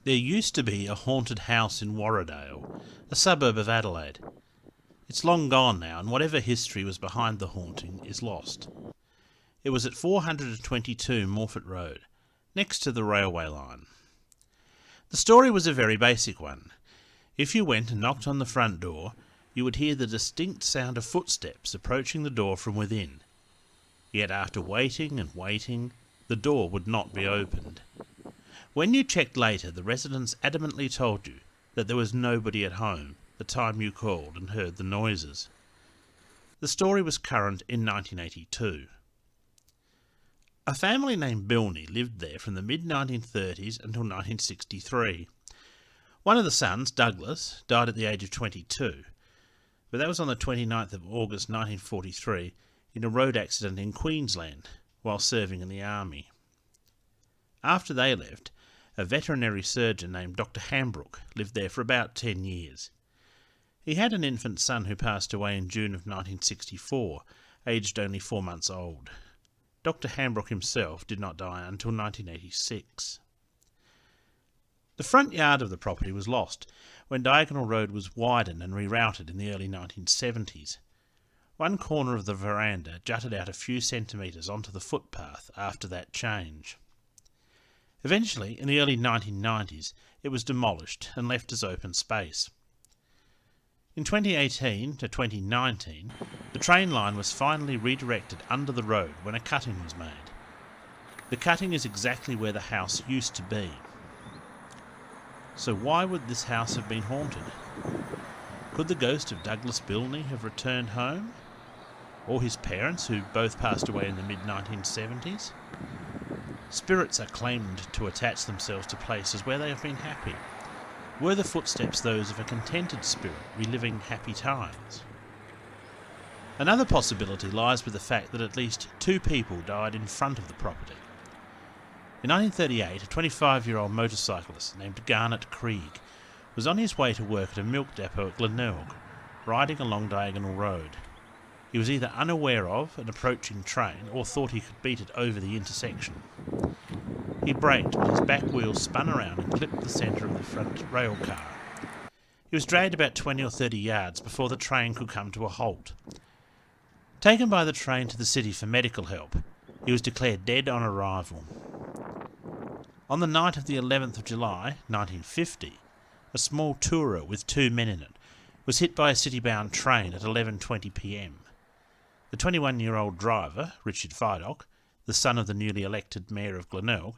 There used to be a haunted house in Warradale, a suburb of Adelaide. It's long gone now, and whatever history was behind the haunting is lost. It was at 422 Morfett Road, next to the railway line. The story was a very basic one. If you went and knocked on the front door, you would hear the distinct sound of footsteps approaching the door from within. Yet after waiting and waiting, the door would not be opened. When you checked later, the residents adamantly told you that there was nobody at home the time you called and heard the noises. The story was current in 1982. A family named Bilney lived there from the mid-1930s until 1963. One of the sons, Douglas, died at the age of 22, but that was on the 29th of August 1943 in a road accident in Queensland while serving in the army. After they left, a veterinary surgeon named Dr. Hambrook lived there for about 10 years. He had an infant son who passed away in June of 1964, aged only 4 months old. Dr. Hambrook himself did not die until 1986. The front yard of the property was lost when Diagonal Road was widened and rerouted in the early 1970s. One corner of the veranda jutted out a few centimetres onto the footpath after that change. Eventually, in the early 1990s, it was demolished and left as open space. In 2018 to 2019, the train line was finally redirected under the road when a cutting was made. The cutting is exactly where the house used to be. So why would this house have been haunted? Could the ghost of Douglas Bilney have returned home? Or his parents, who both passed away in the mid-1970s? Spirits are claimed to attach themselves to places where they have been happy. Were the footsteps those of a contented spirit reliving happy times? Another possibility lies with the fact that at least 2 people died in front of the property. In 1938, a 25-year-old motorcyclist named Garnet Krieg was on his way to work at a milk depot at Glenelg, riding along Diagonal Road. He was either unaware of an approaching train or thought he could beat it over the intersection. He braked, but his back wheels spun around and clipped the centre of the front rail car. He was dragged about 20 or 30 yards before the train could come to a halt. Taken by the train to the city for medical help, he was declared dead on arrival. On the night of the 11th of July, 1950, a small tourer with 2 men in it was hit by a city-bound train at 11:20 p.m. The 21-year-old driver, Richard Vidocq, the son of the newly elected mayor of Glenelg,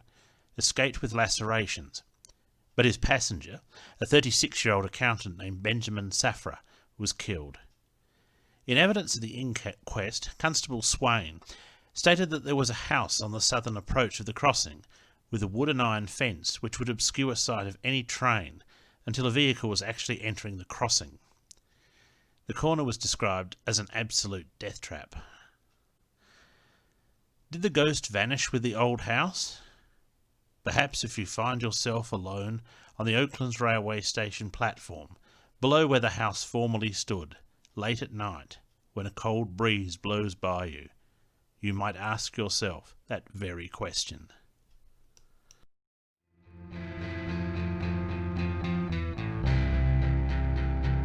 escaped with lacerations, but his passenger, a 36-year-old accountant named Benjamin Safra, was killed. In evidence of the inquest, Constable Swain stated that there was a house on the southern approach of the crossing with a wood and iron fence which would obscure sight of any train until a vehicle was actually entering the crossing. The corner was described as an absolute death trap. Did the ghost vanish with the old house? Perhaps if you find yourself alone on the Oaklands railway station platform, below where the house formerly stood, late at night, when a cold breeze blows by you, you might ask yourself that very question.